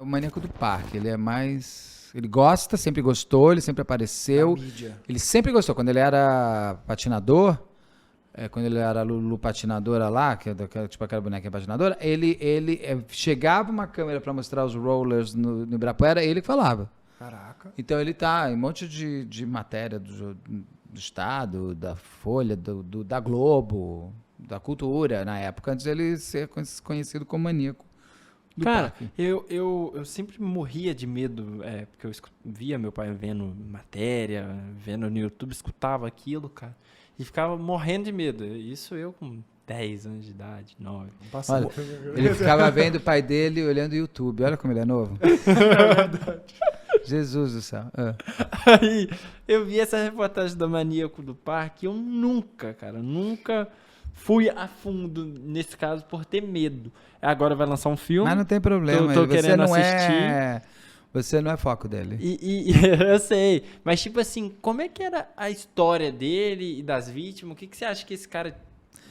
maníaco do parque. Ele é mais... Ele gosta, sempre gostou, ele sempre apareceu. Ele sempre gostou. Quando ele era patinador, quando ele era Lulu patinadora lá, que é tipo aquela bonequinha patinadora, ele chegava uma câmera para mostrar os rollers no Ibirapuera, ele que falava. Caraca. Então ele tá em um monte de matéria do Estado, da Folha, da Globo, da Cultura, na época, antes de ele ser conhecido como maníaco do parque. Eu sempre morria de medo, porque eu via meu pai vendo matéria, vendo no YouTube, escutava aquilo, cara, e ficava morrendo de medo. Isso eu com 10 anos de idade, 9. Olha, ele ficava vendo o pai dele olhando o YouTube. Olha como ele é novo. É verdade. Jesus do céu. Aí eu vi essa reportagem do maníaco do parque, eu nunca fui a fundo nesse caso por ter medo. Agora vai lançar um filme. Mas não tem problema. Tô querendo assistir. Você não é foco dele. E eu sei. Mas tipo assim, como é que era a história dele e das vítimas? O que você acha que esse cara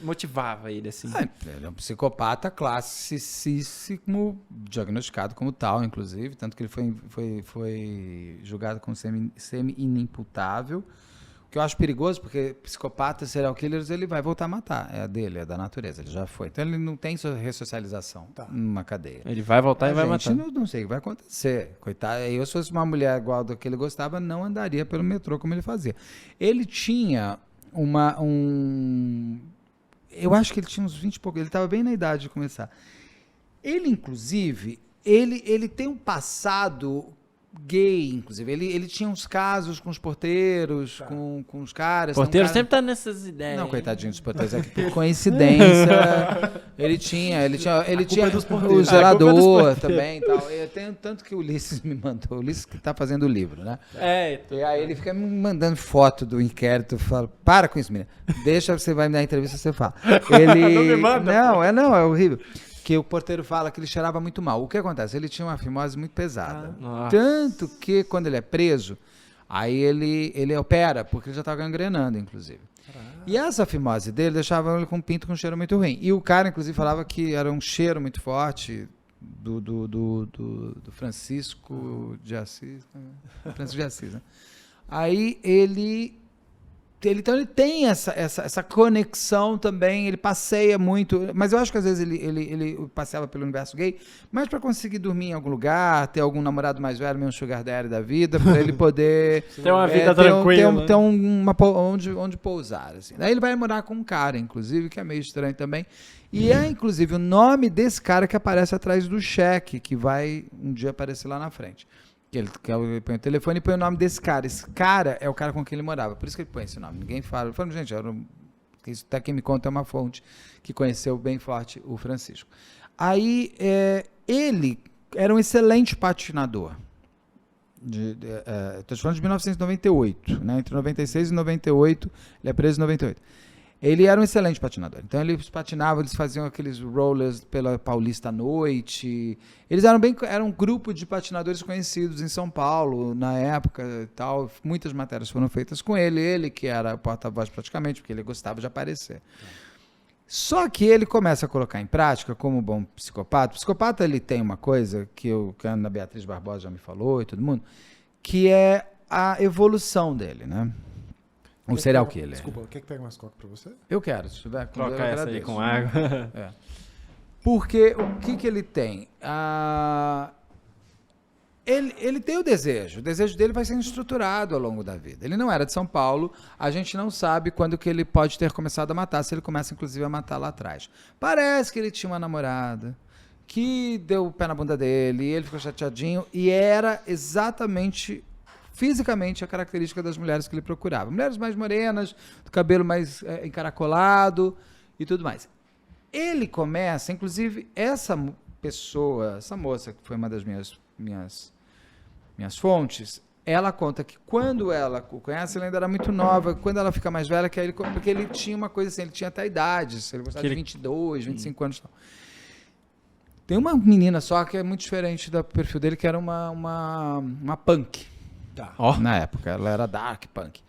motivava ele assim? Ele é um psicopata classicíssimo, diagnosticado como tal, inclusive, tanto que ele foi julgado como semi-inimputável, o que eu acho perigoso, porque psicopata, serial killers, ele vai voltar a matar, é dele, é da natureza, ele já foi, então ele não tem sua ressocialização numa cadeia. Ele vai voltar e vai matar. Não sei o que vai acontecer, coitado. Eu, se fosse uma mulher igual do que ele gostava, não andaria pelo metrô como ele fazia. Ele tinha eu acho que ele tinha uns 20 e pouco, ele estava bem na idade de começar. Ele, inclusive, ele tem um passado gay, inclusive. Ele tinha uns casos com os porteiros, com os caras. Porteiro sempre tá nessas ideias. Não, coitadinho dos porteiros, é que por coincidência ele tinha o zelador também e tal. Tanto que o Ulisses me mandou, o Ulisses que está fazendo o livro, né? E aí ele fica me mandando foto do inquérito, eu falo, para com isso, menina, deixa, você vai me dar entrevista, você fala. Não me manda. É horrível. Que o porteiro fala que ele cheirava muito mal. O que acontece? Ele tinha uma fimose muito pesada. Tanto que quando ele é preso, aí ele opera, porque ele já estava gangrenando, inclusive. E essa fimose dele deixava ele com um pinto com um cheiro muito ruim. E o cara, inclusive, falava que era um cheiro muito forte do Francisco de Assis. Francisco de Assis, né? Aí então ele tem essa conexão também, ele passeia muito, mas eu acho que às vezes ele passeava pelo universo gay, mas para conseguir dormir em algum lugar, ter algum namorado mais velho, meio um sugar daddy da vida, para ele poder ter uma vida tranquila, ter onde pousar. Assim. Daí ele vai morar com um cara, inclusive, que é meio estranho também, e é inclusive o nome desse cara que aparece atrás do cheque, que vai um dia aparecer lá na frente. Ele põe o telefone e põe o nome desse cara. Esse cara é o cara com quem ele morava. Por isso que ele põe esse nome. Ninguém fala. Eu falo, gente, isso até quem me conta é uma fonte que conheceu bem forte o Francisco. Aí, ele era um excelente patinador. Estou falando de 1998. Né? Entre 96 e 98, ele é preso em 98. Ele era um excelente patinador. Então, eles patinavam, eles faziam aqueles rollers pela Paulista à noite. Eles eram um grupo de patinadores conhecidos em São Paulo, na época e tal. Muitas matérias foram feitas com ele. Ele que era o porta-voz praticamente, porque ele gostava de aparecer. Só que ele começa a colocar em prática, como bom psicopata. O psicopata, ele tem uma coisa que a Ana Beatriz Barbosa já me falou e todo mundo, que é a evolução dele, né? Um serial killer. Desculpa, quer que pegue mais coca pra você? Eu quero, se tiver. Trocar essa aí com água. Porque o que ele tem? Ele tem o desejo dele vai sendo estruturado ao longo da vida. Ele não era de São Paulo, a gente não sabe quando que ele pode ter começado a matar, se ele começa inclusive a matar lá atrás. Parece que ele tinha uma namorada que deu o pé na bunda dele, e ele ficou chateadinho, e era exatamente... fisicamente a característica das mulheres que ele procurava. Mulheres mais morenas, do cabelo mais encaracolado e tudo mais. Ele começa, inclusive, essa moça, que foi uma das minhas fontes, ela conta que quando ela o conhece, ela ainda era muito nova, quando ela fica mais velha, porque ele tinha uma coisa assim, ele tinha até idades, ele gostava de 22, 25 anos e tal. Tem uma menina só que é muito diferente do perfil dele, que era uma punk. Na época, ela era dark punk.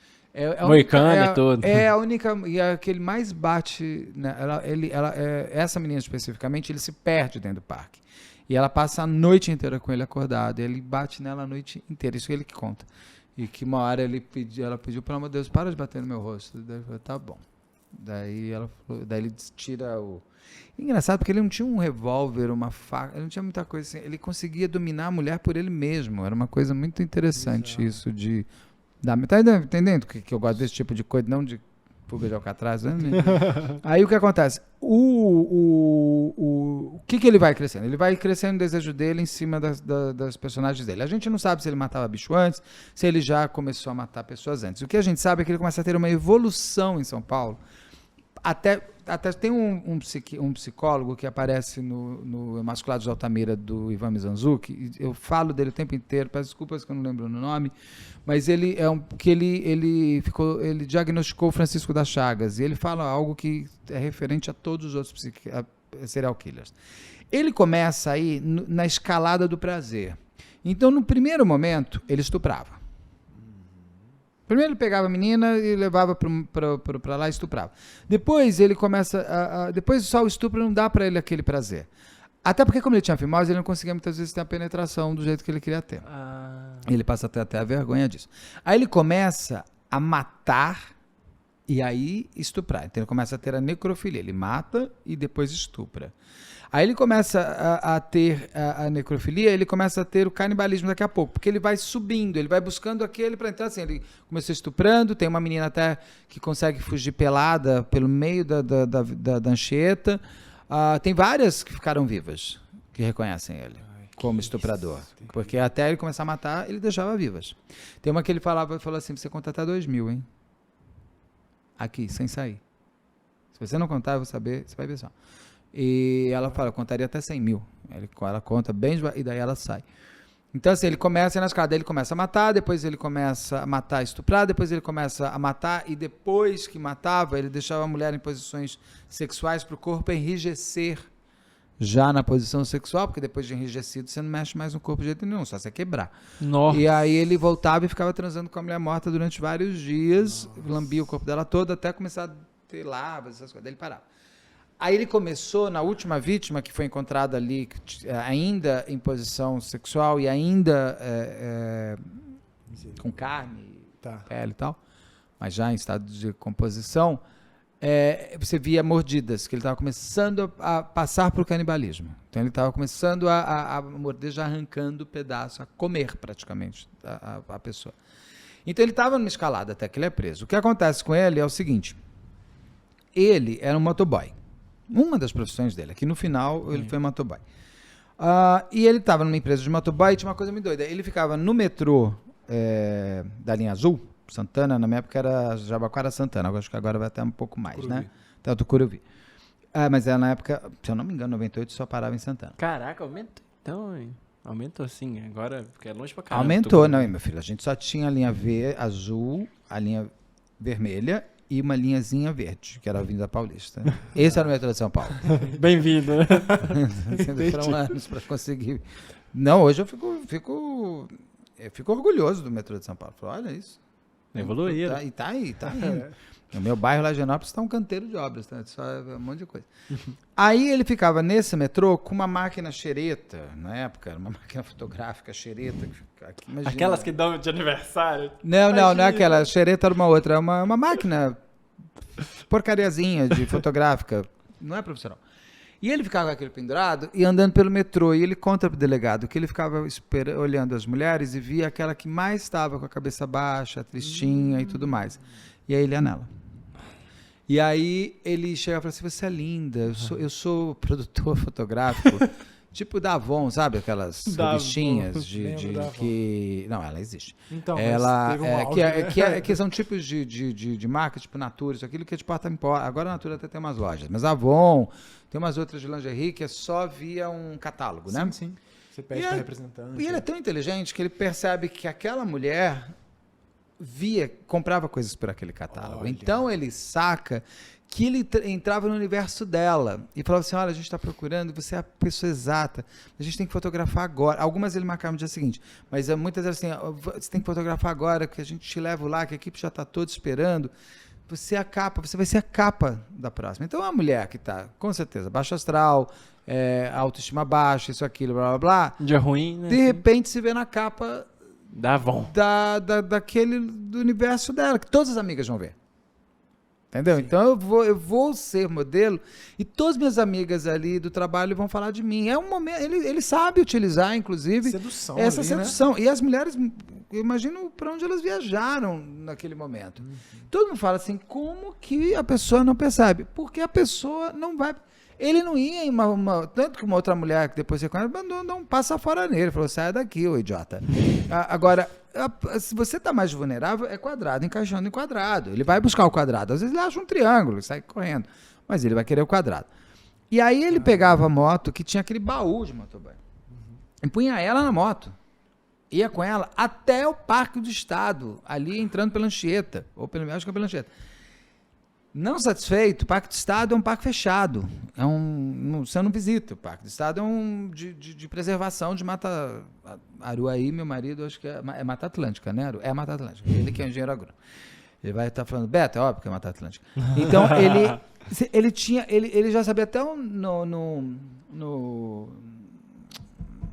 Moicano e tudo. É a única, e a que ele mais bate, né, essa menina especificamente, ele se perde dentro do parque. E ela passa a noite inteira com ele acordado. E ele bate nela a noite inteira. Isso é ele que conta. E que uma hora ela pediu, pelo amor de Deus, para de bater no meu rosto. Daí ele falou, tá bom. Daí ele tira o... Engraçado, porque ele não tinha um revólver, uma faca, ele não tinha muita coisa assim. Ele conseguia dominar a mulher por ele mesmo. Era uma coisa muito interessante isso de... Tá entendendo que eu gosto desse tipo de coisa, não de fuga de Alcatraz, né? Aí o que acontece? O que ele vai crescendo? Ele vai crescendo o desejo dele em cima das personagens dele. A gente não sabe se ele matava bicho antes, se ele já começou a matar pessoas antes. O que a gente sabe é que ele começa a ter uma evolução em São Paulo. Até tem um psicólogo que aparece no Emasculados de Altamira, do Ivan Mizanzuki. Eu falo dele o tempo inteiro, peço desculpas que eu não lembro o nome, mas ele diagnosticou o Francisco das Chagas, e ele fala algo que é referente a todos os outros serial killers. Ele começa aí na escalada do prazer. Então, no primeiro momento, ele estuprava. Primeiro ele pegava a menina e levava para lá e estuprava. Depois ele começa depois só o estupro não dá para ele aquele prazer. Até porque, como ele tinha fimose, ele não conseguia muitas vezes ter a penetração do jeito que ele queria ter. Ele passa até a vergonha disso. Aí ele começa a matar e aí estuprar. Então ele começa a ter a necrofilia. Ele mata e depois estupra. Aí ele começa a ter a necrofilia, ele começa a ter o canibalismo daqui a pouco, porque ele vai subindo, ele vai buscando aquele para entrar assim. Ele começou estuprando, tem uma menina até que consegue fugir pelada pelo meio da Anchieta. Tem várias que ficaram vivas, que reconhecem ele como estuprador. Porque até ele começar a matar, ele deixava vivas. Tem uma que ele falou assim, você conta até 2.000, hein? Aqui, sem sair. Se você não contar, eu vou saber, você vai ver só. E ela fala, eu contaria até 100.000. Ela conta bem, e daí ela sai. Então, assim, ele começa nas casas, ele começa a matar, depois ele começa a matar, estuprar, depois ele começa a matar, e depois que matava, ele deixava a mulher em posições sexuais para o corpo enrijecer já na posição sexual, porque depois de enrijecido você não mexe mais no corpo de jeito nenhum, só você quebrar. Nossa. E aí ele voltava e ficava transando com a mulher morta durante vários dias, lambia o corpo dela todo, até começar a ter larvas, essas coisas, daí ele parava. Aí ele começou, na última vítima, que foi encontrada ali, ainda em posição sexual e ainda com carne, pele e tal, mas já em estado de composição, você via mordidas, que ele estava começando a passar para o canibalismo. Então ele estava começando a morder, já arrancando o pedaço, a comer praticamente a pessoa. Então ele estava numa escalada até que ele é preso. O que acontece com ele é o seguinte, ele era um motoboy. Uma das profissões dele, aqui no final ele foi motoboy. E ele estava numa empresa de motoboy e tinha uma coisa muito doida. Ele ficava no metrô da linha azul, Santana, na minha época era Jabaquara Santana, acho que agora vai até um pouco mais, Curuvi. Né? Até do Curuvi. Mas era na época, se eu não me engano, 98 só parava em Santana. Caraca, aumentou então, hein? Aumentou sim, agora porque é longe pra caramba. Aumentou, não, meu filho, a gente só tinha a linha azul, a linha vermelha e uma linhazinha verde, que era a Avenida Paulista. Esse era o metrô de São Paulo. Bem-vindo, né? Foram anos para conseguir. Não, hoje eu fico orgulhoso do metrô de São Paulo. Olha isso. Evoluíram. E tá aí. No meu bairro, lá em Higienópolis, está um canteiro de obras, tá? Só um monte de coisa. Aí ele ficava nesse metrô com uma máquina xereta, na época, uma máquina fotográfica xereta. Imagina. Aquelas que dão de aniversário? Não é aquela. Xereta era uma outra, é uma máquina porcariazinha de fotográfica, não é profissional. E ele ficava com aquele pendurado e andando pelo metrô, e ele conta pro delegado que ele ficava olhando as mulheres e via aquela que mais estava com a cabeça baixa, tristinha e tudo mais. E aí ele ia nela. E aí ele chega e fala assim, você é linda, eu sou produtor fotográfico, tipo da Avon, sabe? Aquelas revistinhas que... Não, ela existe. Então, ela teve um auge, que são tipos de marca, tipo Natura, isso aquilo que é de porta-importa. Agora a Natura até tem umas lojas, mas a Avon, tem umas outras de lingerie que é só via um catálogo, né? Sim. Você pede para representante. E ele é tão inteligente que ele percebe que aquela mulher comprava coisas por aquele catálogo. Olha. Então ele saca que ele entrava no universo dela e falava assim, olha, a gente está procurando, você é a pessoa exata, a gente tem que fotografar agora. Algumas ele marcava no dia seguinte, mas muitas vezes assim, você tem que fotografar agora, que a gente te leva lá, que a equipe já está toda esperando. você vai ser a capa da próxima. Então, a mulher que tá, com certeza, baixo astral, autoestima baixa, isso, aquilo, blá, blá, blá. Dia ruim, né? De repente, se vê na capa Da Avon. do universo dela, que todas as amigas vão ver. Entendeu? Sim. Então eu vou ser modelo e todas as minhas amigas ali do trabalho vão falar de mim. É um momento, ele sabe utilizar, inclusive, sedução essa ali, sedução. né? E as mulheres, eu imagino para onde elas viajaram naquele momento. Todo mundo fala assim, como que a pessoa não percebe? Porque a pessoa não vai... Ele não ia em tanto que uma outra mulher que depois você conhece, mandou dar um passa fora nele. Falou, saia daqui, ô idiota. Agora, se você está mais vulnerável, é quadrado encaixando em quadrado. Ele vai buscar o quadrado. Às vezes ele acha um triângulo e sai correndo. Mas ele vai querer o quadrado. E aí ele pegava a moto que tinha aquele baú de motoboy. E punha ela na moto. Ia com ela até o Parque do Estado, ali entrando pela Anchieta. Ou pelo acho que é pela Anchieta. Não satisfeito, o Parque do Estado é um parque fechado. Você não visita. O Parque do Estado é de preservação de Mata Aruaí, meu marido, acho que é Mata Atlântica, né? É Mata Atlântica. Ele que é engenheiro agrônomo. Ele vai estar falando, Beto, é óbvio que é Mata Atlântica. Então, ele já sabia até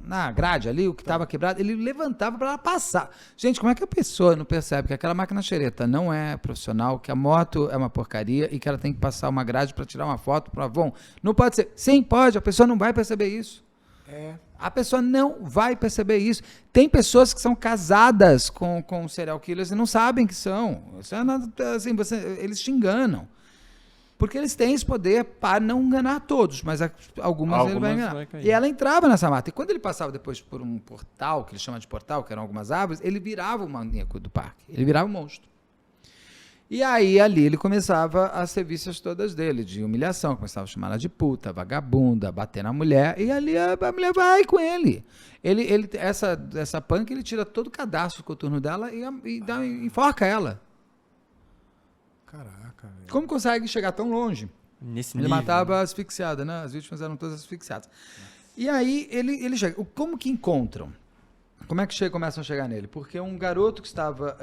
na grade ali, o que estava quebrado, ele levantava para ela passar. Gente, como é que a pessoa não percebe que aquela máquina xereta não é profissional, que a moto é uma porcaria e que ela tem que passar uma grade para tirar uma foto para Avon? Não pode ser. Sim, pode, a pessoa não vai perceber isso. A pessoa não vai perceber isso. Tem pessoas que são casadas com serial killers e não sabem que são. Isso é nada, assim, eles te enganam. Porque eles têm esse poder para não enganar todos, mas algumas ele vai enganar. E ela entrava nessa mata. E quando ele passava depois por um portal, que ele chama de portal, que eram algumas árvores, ele virava o maníaco do parque. Ele virava o monstro. E aí, ali, ele começava as serviços todas dele, de humilhação. Começava a chamar ela de puta, vagabunda, bater na mulher. E ali a mulher vai com ele. Essa punk, ele tira todo o cadastro do coturno dela e enforca ela. Caraca, velho. Como consegue chegar tão longe? Nesse Ele nível, matava asfixiada, né? As vítimas eram todas asfixiadas. E aí ele chega. Como que encontram? Como é que começam a chegar nele? Porque um garoto que estava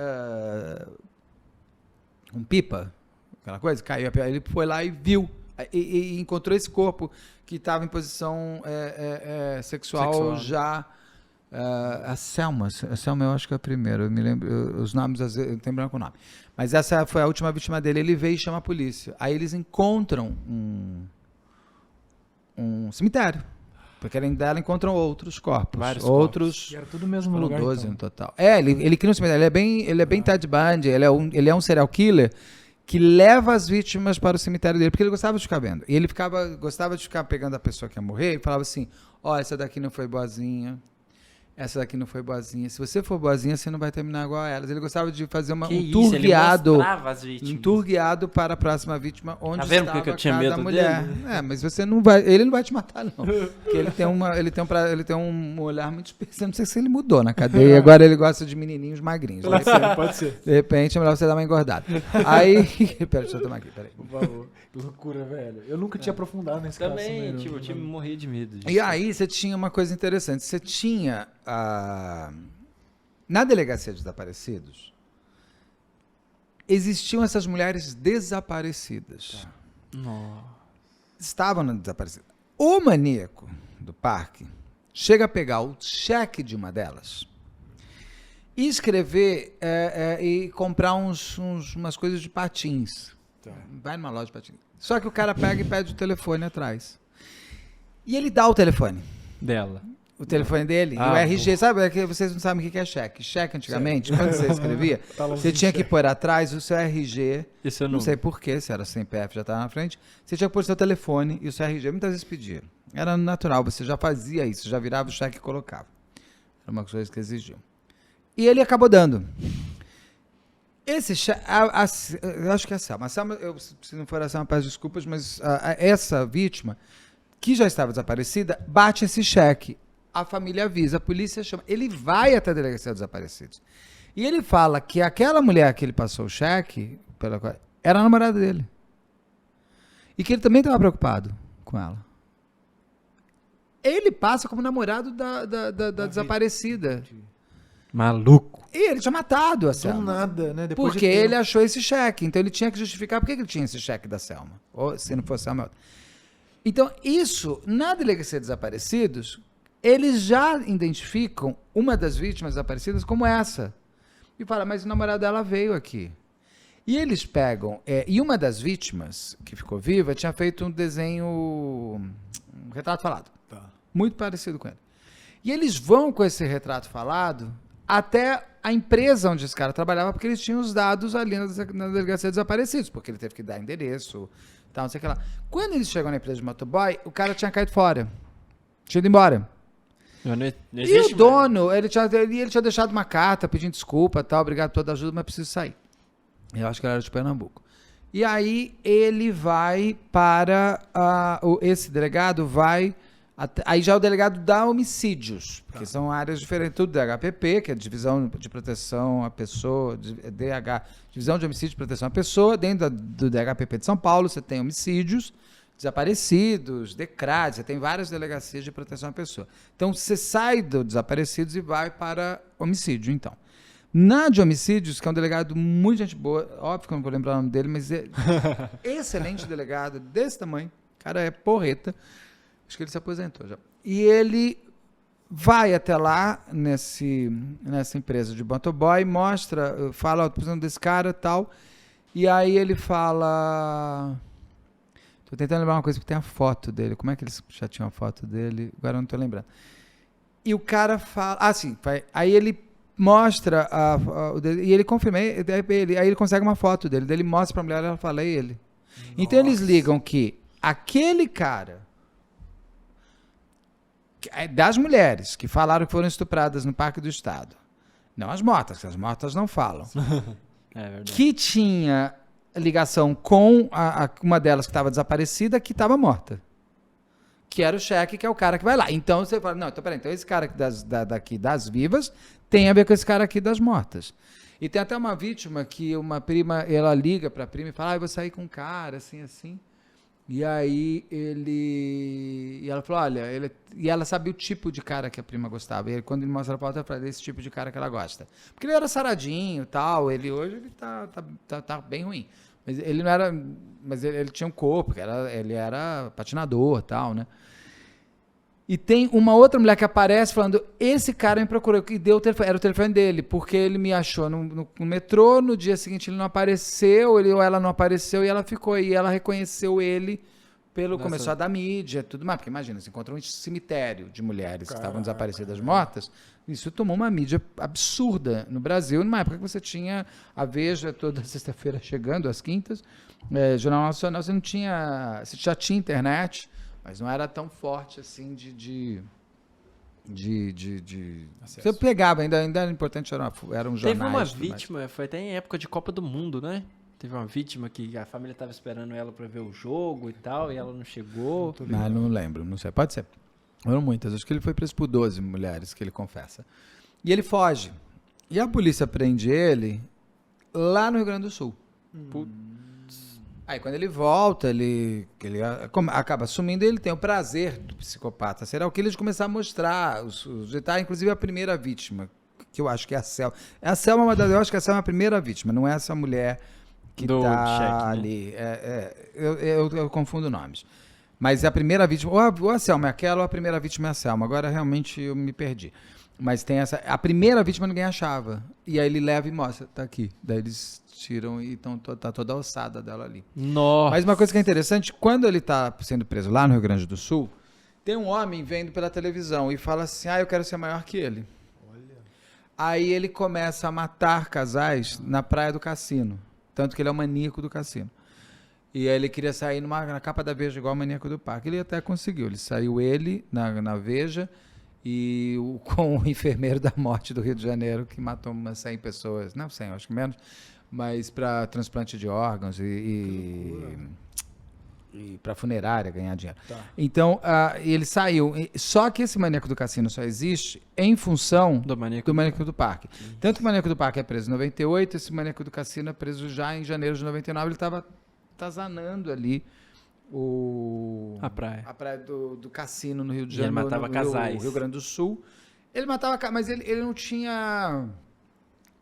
um pipa, aquela coisa, caiu, ele foi lá e viu e encontrou esse corpo que estava em posição sexual já. A Selma eu acho que é a primeira, eu me lembro, os nomes, às vezes, eu tenho branco o nome. Mas essa foi a última vítima dele, ele veio e chama a polícia. Aí eles encontram um cemitério, porque além dela encontram outros corpos. Vários outros corpos. E era tudo no mesmo lugar, 12 então. no total. Ele cria um cemitério, ele é bem Ted Bundy, ele é um serial killer que leva as vítimas para o cemitério dele, porque ele gostava de ficar vendo. E ele gostava de ficar pegando a pessoa que ia morrer e falava assim, essa daqui não foi boazinha. Essa daqui não foi boazinha. Se você for boazinha, você não vai terminar igual a elas. Ele gostava de fazer um tour guiado. Ele mostrava as vítimas. Um tour guiado para a próxima vítima, onde tá vendo estava que eu tinha cada medo mulher. dele? Mas você não vai. Ele não vai te matar, não. Porque ele tem um olhar muito especial. Não sei se ele mudou na cadeia. Agora ele gosta de menininhos magrinhos. Pode ser. De repente é melhor você dar uma engordada. Aí. Pera, deixa eu tomar aqui, peraí. Por favor. Que loucura, velho. Eu nunca tinha aprofundado nesse caso. Também, eu tinha morrido de medo disso. E aí você tinha uma coisa interessante. Você tinha na delegacia de desaparecidos existiam essas mulheres desaparecidas. Nossa. Estavam desaparecidas. O maníaco do parque chega a pegar o cheque de uma delas e escrever e comprar umas coisas de patins. Vai numa loja de patins. Só que o cara pega e pede o telefone atrás. E ele dá o telefone. Dela. O telefone dele, o RG, sabe? É que vocês não sabem o que é cheque. Cheque, antigamente, quando você escrevia, você tinha que pôr atrás o seu RG. Isso eu não sei porquê, se era CPF, já estava na frente. Você tinha que pôr o seu telefone e o seu RG. Muitas vezes pedia. Era natural, você já fazia isso, já virava o cheque e colocava. Era uma coisa que exigiam. E ele acabou dando. Esse cheque, eu acho que é a Selma. Se não for a Selma, peço desculpas, mas essa vítima, que já estava desaparecida, bate esse cheque. A família avisa, a polícia chama. Ele vai até a delegacia dos desaparecidos. E ele fala que aquela mulher que ele passou o cheque, era a namorada dele. E que ele também estava preocupado com ela. Ele passa como namorado da desaparecida. Maluco. E ele tinha matado a Do Selma. nada, né? Depois Porque de tempo. ele achou esse cheque. Então ele tinha que justificar por que ele tinha esse cheque da Selma. Ou se não fosse a Selma. Então, isso, na delegacia de desaparecidos, eles já identificam uma das vítimas desaparecidas como essa. E fala, mas o namorado dela veio aqui. E eles pegam. E uma das vítimas que ficou viva tinha feito um desenho. Um retrato falado. Tá. Muito parecido com ele. E eles vão com esse retrato falado até a empresa onde esse cara trabalhava, porque eles tinham os dados ali na delegacia de desaparecidos, porque ele teve que dar endereço, tal, não sei o que lá. Quando eles chegam na empresa de motoboy, o cara tinha caído fora. Tinha ido embora. Não E existe o dono, ele tinha deixado uma carta pedindo desculpa, tal, obrigado por toda a ajuda, mas preciso sair. Eu acho que ele era de Pernambuco. E aí ele vai para... esse delegado vai... aí já é o delegado dá homicídios, porque são áreas diferentes, tudo DHPP, que é Divisão de Proteção à Pessoa, Divisão de Homicídio e Proteção à Pessoa. Dentro do DHPP de São Paulo, você tem homicídios, desaparecidos, DECRAD, você tem várias delegacias de proteção à pessoa. Então, você sai do desaparecidos e vai para homicídio, então. Na de homicídios, que é um delegado muito gente boa, óbvio que eu não vou lembrar o nome dele, mas é excelente delegado, desse tamanho, o cara é porreta, acho que ele se aposentou já. E ele vai até lá, nessa empresa de motoboy, mostra, fala, tô precisando desse cara e tal, e aí ele fala... Tô tentando lembrar uma coisa, porque tem a foto dele. Como é que eles já tinham a foto dele? Agora eu não tô lembrando. E o cara fala... sim. Aí ele mostra e ele confirma. Aí ele consegue uma foto dele. Daí ele mostra pra mulher, ela fala, é ele. Nossa. Então eles ligam que aquele cara... das mulheres que falaram que foram estupradas no Parque do Estado. Não as mortas não falam. É verdade. Que tinha... ligação com uma delas que estava desaparecida, que estava morta. Que era o cheque, que é o cara que vai lá. Então você fala, não, então peraí, então esse cara aqui daqui das vivas tem a ver com esse cara aqui das mortas. E tem até uma vítima que uma prima, ela liga para a prima e fala, eu vou sair com um cara, assim, assim. E aí e ela falou, olha, e ela sabia o tipo de cara que a prima gostava. E aí, quando ele mostra a foto, ela fala, desse tipo de cara que ela gosta. Porque ele era saradinho e tal, hoje ele tá bem ruim. Mas ele não era, mas ele tinha um corpo, ele era patinador e tal, né? E tem uma outra mulher que aparece falando, esse cara me procurou, que deu o telefone, era o telefone dele, porque ele me achou no metrô, no dia seguinte ele não apareceu, ou ela não apareceu, e ela ficou aí, ela reconheceu ele começou a dar mídia e tudo mais, porque imagina, você encontra um cemitério de mulheres que estavam desaparecidas mortas, isso tomou uma mídia absurda no Brasil, numa época que você tinha a Veja toda sexta-feira chegando, às quintas, Jornal Nacional, você já tinha internet, mas não era tão forte assim você pegava, ainda era importante, eram jornais. Teve uma vítima, foi até em época de Copa do Mundo, né? Teve uma vítima que a família estava esperando ela para ver o jogo e tal, e ela não chegou. Não lembro, não sei, pode ser. Foram muitas, acho que ele foi preso por 12 mulheres, que ele confessa. E ele foge. E a polícia prende ele lá no Rio Grande do Sul. Aí quando ele volta, ele acaba assumindo, ele tem o prazer do psicopata serial killer de começar a mostrar os detalhes, inclusive a primeira vítima, que eu acho que é a Selma. A Selma, eu acho que a Selma é a primeira vítima, não é essa mulher que tá ali. Né? Eu confundo nomes. Mas é a primeira vítima, ou a Selma é aquela, ou a primeira vítima é a Selma. Agora realmente eu me perdi. Mas tem essa. A primeira vítima ninguém achava. E aí ele leva e mostra, tá aqui. Daí eles tiram e tá toda a ossada dela ali. Nossa. Mas uma coisa que é interessante, quando ele tá sendo preso lá no Rio Grande do Sul, tem um homem vendo pela televisão e fala assim, eu quero ser maior que ele. Olha. Aí ele começa a matar casais na praia do Cassino. Tanto que ele é o maníaco do cassino. E aí ele queria sair na capa da Veja igual o maníaco do parque. Ele até conseguiu. Ele saiu na Veja e com o enfermeiro da morte do Rio de Janeiro, que matou umas 100 pessoas. Não 100, acho que menos. Mas para transplante de órgãos e para funerária ganhar dinheiro. Tá. Então, ele saiu. Só que esse maníaco do cassino só existe em função do maníaco do parque. Tanto que o maníaco do parque é preso em 98, esse maníaco do cassino é preso já em janeiro de 99. Ele estava atazanando ali a praia do cassino no Rio de Janeiro. Ele matava casais. No Rio Grande do Sul. Ele matava, mas ele não tinha...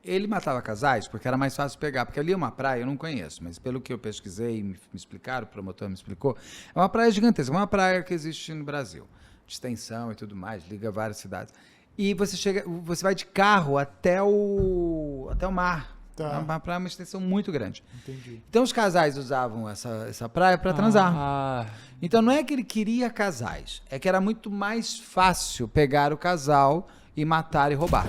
Ele matava casais porque era mais fácil pegar, porque ali é uma praia, eu não conheço, mas pelo que eu pesquisei e me explicaram, o promotor me explicou, é uma praia gigantesca, uma praia que existe no Brasil, de extensão e tudo mais, liga várias cidades. E você vai de carro até o mar. Tá. É uma praia, uma extensão muito grande. Entendi. Então os casais usavam essa praia para transar. Ah, Então não é que ele queria casais, é que era muito mais fácil pegar o casal e matar e roubar.